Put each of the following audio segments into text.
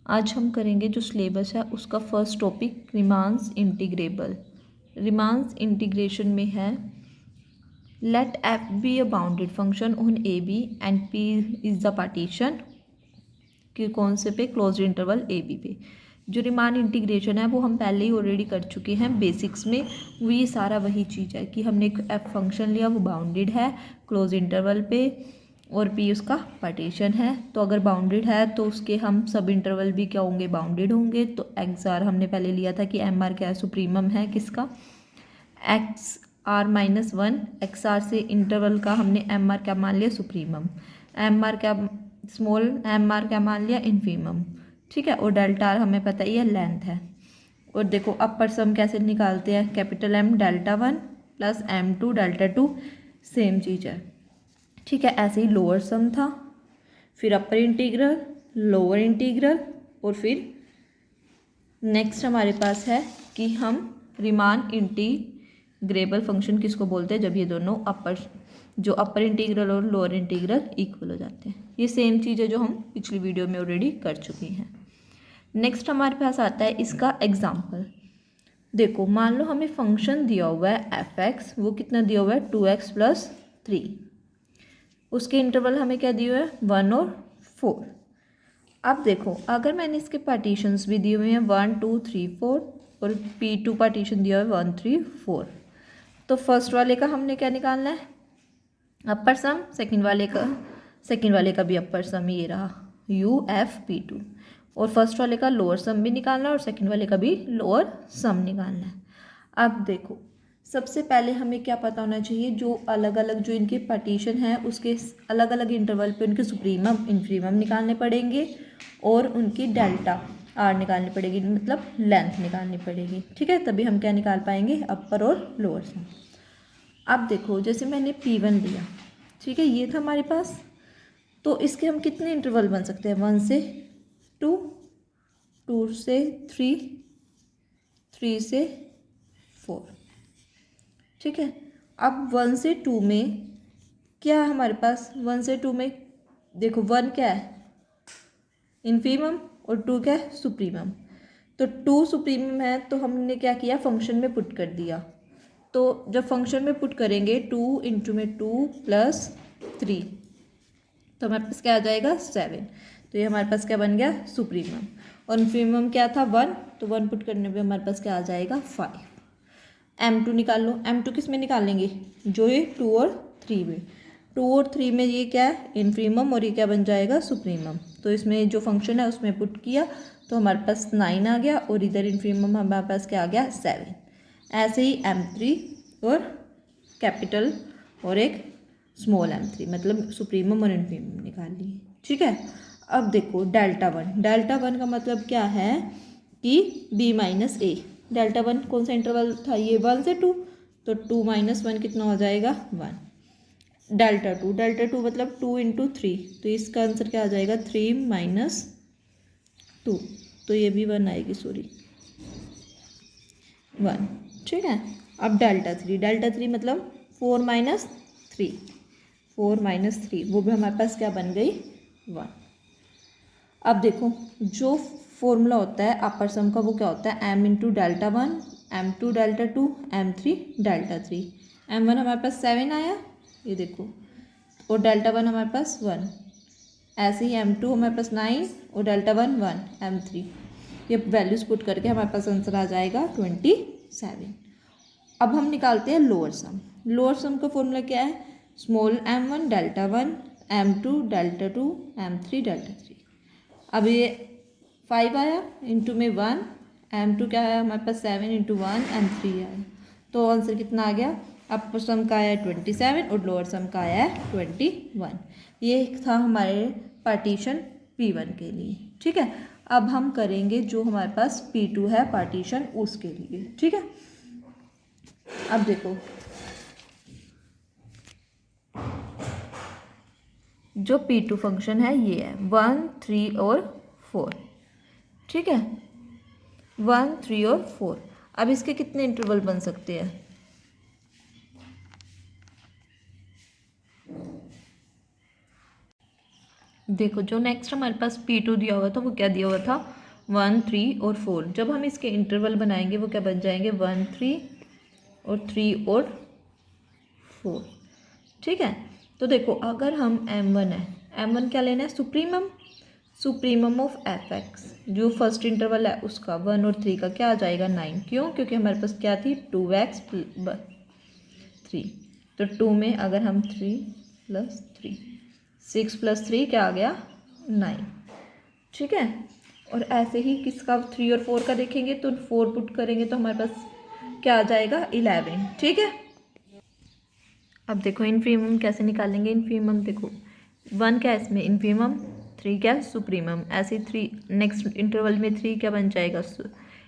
आज हम करेंगे जो सिलेबस है उसका first topic Riemann's integrable. Riemann's integration में है let f be a bounded function on a b and P is the partition कि कौन से पे क्लोज इंटरवल ए बी पे। जो रिमान इंटीग्रेशन है वो हम पहले ही ऑलरेडी कर चुके हैं बेसिक्स में। वो ये सारा वही चीज़ है कि हमने एक एफ फंक्शन लिया, वो बाउंडेड है क्लोज इंटरवल पे और पी उसका पार्टीशन है। तो अगर बाउंडेड है तो उसके हम सब इंटरवल भी क्या होंगे, बाउंडेड होंगे। तो एक्स आर हमने पहले लिया था कि एम आर क्या है, सुप्रीमम है किसका, x r minus one. X r से इंटरवल का हमने एम आर क्या मान लिया, सुप्रीमम। एम आर क्या, स्मॉल एम आर क्या मान लिया, इन्फीमम। ठीक है। और डेल्टा आर हमें पता ही है लेंथ है। और देखो अपर सम कैसे निकालते हैं, capital M delta one plus M two delta two, same चीज़ है। ठीक है। ऐसे ही लोअर सम था, फिर अपर इंटीग्रल, लोअर इंटीग्रल, और फिर नेक्स्ट हमारे पास है कि हम रिमान इंटीग्रेबल फंक्शन किसको बोलते हैं, जब ये दोनों अपर इंटीग्रल और लोअर इंटीग्रल इक्वल हो जाते हैं। ये सेम चीज़ है जो हम पिछली वीडियो में ऑलरेडी कर चुके हैं। नेक्स्ट हमारे पास आता है इसका एग्जाम्पल। देखो मान लो हमें फंक्शन दिया हुआ है एफ एक्स, वो कितना दिया हुआ है 2x प्लस 3। उसके इंटरवल हमें क्या दिए हुए हैं, 1 और 4। अब देखो अगर मैंने इसके पार्टीशंस भी दिए हुए हैं 1 2 3 4 और P2 पार्टीशन दिया हुआ है 1 3 4, तो फर्स्ट वाले का हमने क्या निकालना है, अपर सम। सेकंड वाले का भी अपर सम ये रहा UFP2, और फर्स्ट वाले का लोअर सम भी निकालना है और सेकंड वाले का भी लोअर सम निकालना है। अब देखो सबसे पहले हमें क्या पता होना चाहिए, जो अलग अलग जो इनके पार्टीशन है उसके अलग अलग इंटरवल पे उनके सुप्रीमम इन्फीमम निकालने पड़ेंगे और उनकी डेल्टा आर निकालनी पड़ेगी, मतलब लेंथ निकालनी पड़ेगी। ठीक है, तभी हम क्या निकाल पाएंगे, अपर और लोअर सम। अब देखो जैसे मैंने P1 लिया, ठीक है, ये था हमारे पास। तो इसके हम कितने इंटरवल बन सकते हैं, 1 से 2, 2 से 3, 3 से 4। ठीक है। अब 1 से 2 में क्या है हमारे पास, 1 से 2 में देखो 1 क्या है, इन्फीमम, और 2 क्या है, सुप्रीमम। तो 2 सुप्रीमम है तो हमने क्या किया, फंक्शन में पुट कर दिया। तो जब फंक्शन में पुट करेंगे 2 इंटू में 2 प्लस 3, तो हमारे पास क्या आ जाएगा, 7। तो ये हमारे पास क्या बन गया, सुप्रीमम। और इन्फीमम क्या था, 1, तो 1 पुट करने पे हमारे पास क्या आ जाएगा, 5। M2 निकाल लो। M2 किस में निकालेंगे, जो ये 2 और 3 में। 2 और 3 में ये क्या है, इन्फीमम, और ये क्या बन जाएगा, सुप्रीमम। तो इसमें जो फंक्शन है उसमें पुट किया तो हमारे पास 9 आ गया, और इधर इन्फीमम हमारे पास क्या आ गया, 7। ऐसे ही M3 और कैपिटल और एक स्मॉल M3, मतलब सुप्रीमम और इन्फीमम निकाल लिए। ठीक है। अब देखो डेल्टा वन, डेल्टा वन का मतलब क्या है कि B माइनस ए। डेल्टा वन कौन सा इंटरवल था, ये 1 से 2, तो 2 माइनस 1 कितना हो जाएगा, 1। डेल्टा टू मतलब 2 इंटू 3, तो इसका आंसर क्या आ जाएगा, 3 माइनस 2, तो ये भी 1 आएगी, सॉरी 1। ठीक है। अब डेल्टा थ्री मतलब 4 माइनस 3, 4 माइनस 3, वो भी हमारे पास क्या बन गई, 1। अब देखो जो फॉर्मूला होता है अपर सम का, वो क्या होता है, m into delta one, M2 delta two, M3 delta three. M1 हमारे पास 7 आया, ये देखो, और डेल्टा वन हमारे पास 1। ऐसे ही M2 हमारे पास 9 और डेल्टा वन 1, M3। ये वैल्यूज पुट करके हमारे पास आंसर आ जाएगा 27। अब हम निकालते हैं लोअर सम। लोअर सम का फॉर्मूला क्या है, small m1 delta one, M2 delta two, M3 delta three. अब ये 5 आया, इंटू में 1, M2 क्या है हमारे पास 7 इंटू 1, M3 आया, तो आंसर कितना आ गया, अपर सम का आया है 27 और लोअर सम का आया है 21। ये था हमारे पार्टीशन P1 के लिए। ठीक है। अब हम करेंगे जो हमारे पास P2 है पार्टीशन, उसके लिए। ठीक है। अब देखो जो P2 फंक्शन है ये है 1 3 और 4। ठीक है, 1 3 और 4। अब इसके कितने इंटरवल बन सकते हैं, देखो जो नेक्स्ट हमारे पास P2 दिया हुआ था वो क्या दिया हुआ था 1 3 और 4। जब हम इसके इंटरवल बनाएंगे वो क्या बन जाएंगे 1 3 और 3 और 4। ठीक है, तो देखो अगर हम M1 है, M1 क्या लेना है सुप्रीमम ऑफ Fx, जो फर्स्ट इंटरवल है उसका 1 और 3 का क्या आ जाएगा 9। क्यों? क्योंकि हमारे पास क्या थी 2x 3, तो 2 में अगर हम 3 + 3 6 + 3 क्या आ गया 9। ठीक है, और ऐसे ही किसका 3 और 4 का देखेंगे तो 4 पुट करेंगे तो हमारे पास क्या आ जाएगा 11। ठीक है, अब देखो इनफीमम कैसे निकालेंगे। इनफीमम देखो 1 क्या है इसमें इनफीमम, 3 क्या सुप्रीमम, ऐसे 3 नेक्स्ट इंटरवल में 3 क्या बन जाएगा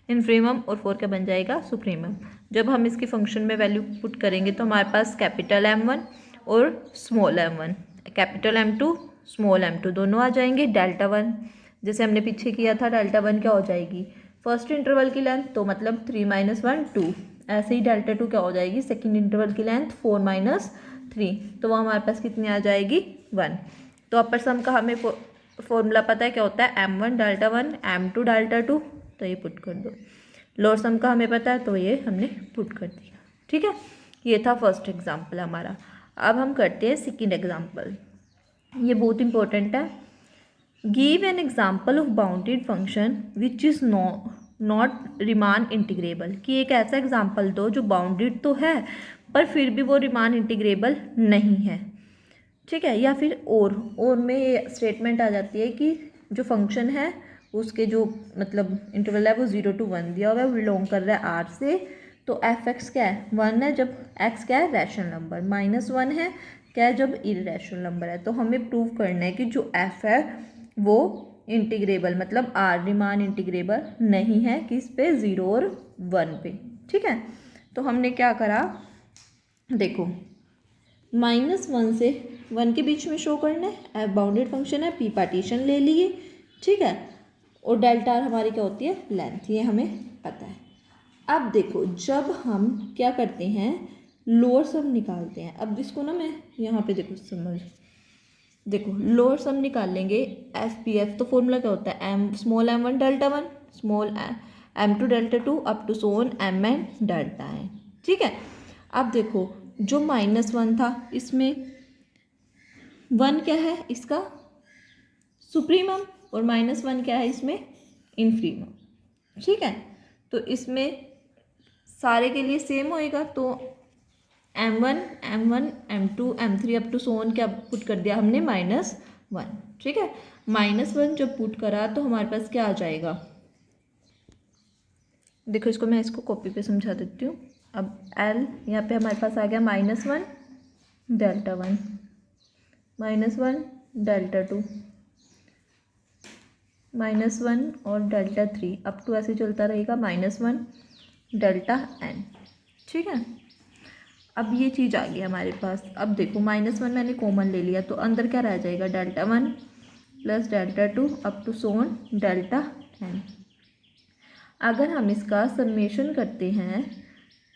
इनफीमम और 4 क्या बन जाएगा सुप्रीमम। जब हम इसकी फंक्शन में वैल्यू पुट करेंगे तो हमारे पास कैपिटल M1 और small m1, capital M2 small m2 दोनों आ जाएंगे। डेल्टा 1 जैसे हमने पीछे किया था, डेल्टा 1 क्या हो जाएगी फर्स्ट इंटरवल की लेंथ, तो मतलब 3 - 1 2। ऐसे ही डेल्टा 2 क्या हो जाएगी सेकंड इंटरवल की लेंथ 4 - 3, तो वो हमारे पास कितनी आ जाएगी 1। तो अपर सम का हमें फॉर्मूला पता है क्या होता है M1 डेल्टा 1 M2 डेल्टा 2, तो ये पुट कर दो। लोअर सम का हमें पता है तो ये हमने पुट कर दिया। ठीक है, ये था फर्स्ट एग्जाम्पल हमारा। अब हम करते हैं सेकेंड एग्जाम्पल, ये बहुत इंपॉर्टेंट है। Give an example of bounded function which is not Riemann integrable, कि एक ऐसा एग्जाम्पल दो जो बाउंडेड तो है पर फिर भी वो रिमान इंटीग्रेबल नहीं है। ठीक है, या फिर और में ये स्टेटमेंट आ जाती है कि जो फंक्शन है उसके जो मतलब इंटरवल है वो 0 to 1 दिया हुआ है, बिलोंग कर रहा है आर से, तो एफ एक्स क्या है 1 है जब एक्स क्या है रैशनल नंबर, -1 है क्या है जब इरेशनल नंबर है। तो हमें प्रूव करना है कि जो एफ है वो इंटीग्रेबल मतलब आर रिमान इंटीग्रेबल नहीं है किस पे 0 और 1 पे। ठीक है, तो हमने क्या करा देखो -1 से 1 के बीच में शो करना है, एफ बाउंडेड फंक्शन है, पी पार्टीशन ले लिए। ठीक है, और डेल्टा आर हमारी क्या होती है लेंथ, ये हमें पता है। अब देखो जब हम क्या करते हैं लोअर सम निकालते हैं, अब इसको ना मैं यहाँ पे देखो समझ, देखो लोअर सम निकाल लेंगे एफ पी एफ, तो फॉर्मूला क्या होता है M small m1 delta 1 small m2 delta 2 up to so on mn delta n। ठीक है, अब देखो जो -1 था इसमें 1 क्या है इसका सुप्रीमम और -1 क्या है इसमें इनफीमम। ठीक है, तो इसमें सारे के लिए सेम होएगा, तो m1 m2 m3 up to सोन क्या पुट कर दिया हमने -1। ठीक है, -1 जब पुट करा तो हमारे पास क्या आ जाएगा, देखो इसको मैं इसको कॉपी पे समझा देती हूँ। अब l यहाँ पे हमारे पास आ गया -1 डेल्टा 1 -1 डेल्टा 2 -1 और डेल्टा 3 अप टू ऐसे चलता रहेगा -1 डेल्टा n। ठीक है, अब ये चीज़ आ गई हमारे पास। अब देखो -1 मैंने कॉमन ले लिया तो अंदर क्या रह जाएगा delta 1 plus delta 2 up to so on delta n। अगर हम इसका समेशन करते हैं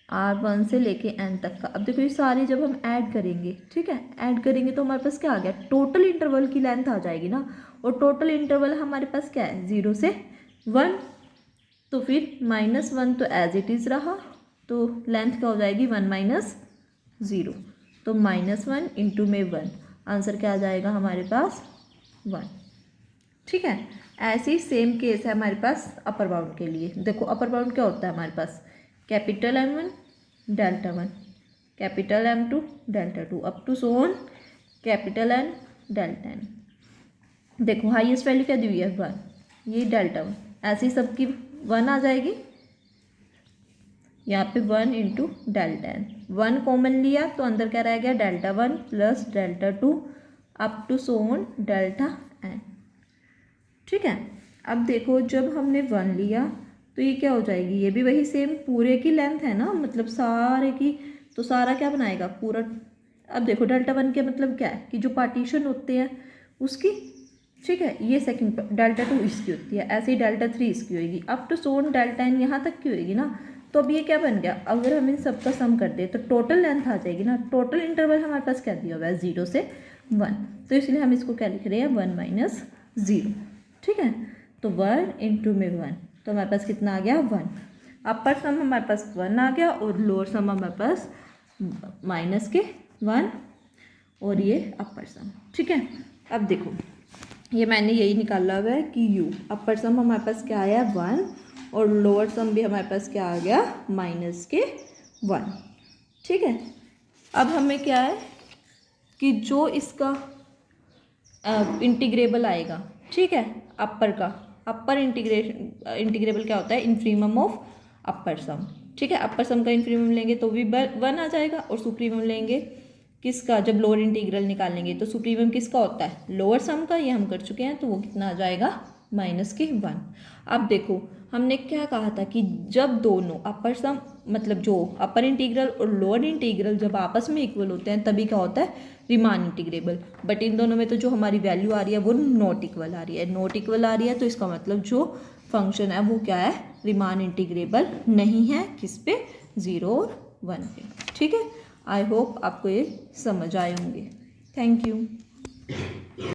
R1 से लेके n तक का, अब देखो ये सारी जब हम ऐड करेंगे, ठीक है ऐड करेंगे तो हमारे पास क्या आ गया टोटल इंटरवल की लेंथ आ जाएगी ना, और टोटल इंटरवल हमारे पास क्या है 0 से 1, तो फिर -1 तो एज इट इज़ रहा, तो लेंथ क्या हो जाएगी 1 - 0, तो -1 इंटू में 1, आंसर क्या आ जाएगा हमारे पास 1। ठीक है, ऐसे ही सेम केस है हमारे पास अपर बाउंड के लिए। देखो अपर बाउंड क्या होता है हमारे पास capital M1 delta 1 capital M2 delta 2 up to सोन कैपिटल N डेल्टा n। देखो हाईएस्ट वैल्यू क्या दी हुई है 1, ये डेल्टा 1, ऐसे ही सबकी 1 आ जाएगी, यहाँ पे 1 इंटू डेल्टा n, 1 कॉमन लिया तो अंदर क्या रह गया delta 1 plus delta 2 up to so on delta n। ठीक है, अब देखो जब हमने 1 लिया तो ये क्या हो जाएगी, ये भी वही सेम पूरे की लेंथ है ना, मतलब सारे की, तो सारा क्या बनाएगा पूरा। अब देखो डेल्टा 1 के मतलब क्या है कि जो पार्टीशन होते हैं उसकी, ठीक है ये सेकंड डेल्टा 2 इसकी होती है, ऐसे ही डेल्टा 3 इसकी होगी, up to so on delta n यहाँ तक की होगी ना। तो अब ये क्या बन गया, अगर हम इन सबका सम कर दे तो टोटल लेंथ आ जाएगी ना, टोटल इंटरवल हमारे पास क्या दिया हुआ है 0 से 1, तो इसलिए हम इसको क्या लिख रहे हैं 1 माइनस 0, ठीक है। तो 1 इंटू में 1, तो हमारे पास कितना आ गया 1। अपर सम हमारे पास 1 आ गया और लोअर सम हमारे पास माइनस के 1 और ये अपर सम, ठीक है। अब देखो ये मैंने यही निकाला हुआ है कि u अपर सम हमारे पास क्या आया 1 और लोअर सम भी हमारे पास क्या आ गया माइनस के 1, ठीक है। अब हमें क्या है कि जो इसका इंटीग्रेबल आएगा, ठीक है, अपर का, अपर इंटीग्रेबल क्या होता है इन्फीमम ऑफ अपर सम, ठीक है। अपर सम का इन्फीमम लेंगे तो भी 1 आ जाएगा और सुप्रीमम लेंगे किसका, जब लोअर इंटीग्रल निकालेंगे तो सुप्रीमम किसका होता है लोअर सम का, ये हम कर चुके हैं, तो वो कितना आ जाएगा माइनस के 1। अब देखो हमने क्या कहा था कि जब दोनों अपर सम मतलब जो अपर इंटीग्रल और लोअर इंटीग्रल जब आपस में इक्वल होते हैं तभी क्या होता है रीमान इंटीग्रेबल, बट इन दोनों में तो जो हमारी वैल्यू आ रही है वो नॉट इक्वल आ रही है, नॉट इक्वल आ रही है, तो इसका मतलब जो फंक्शन है वो क्या है रीमान इंटीग्रेबल नहीं है, किस पे 0 और 1 पे, ठीक है। आई होप आपको ये समझ आए होंगे। Thank you.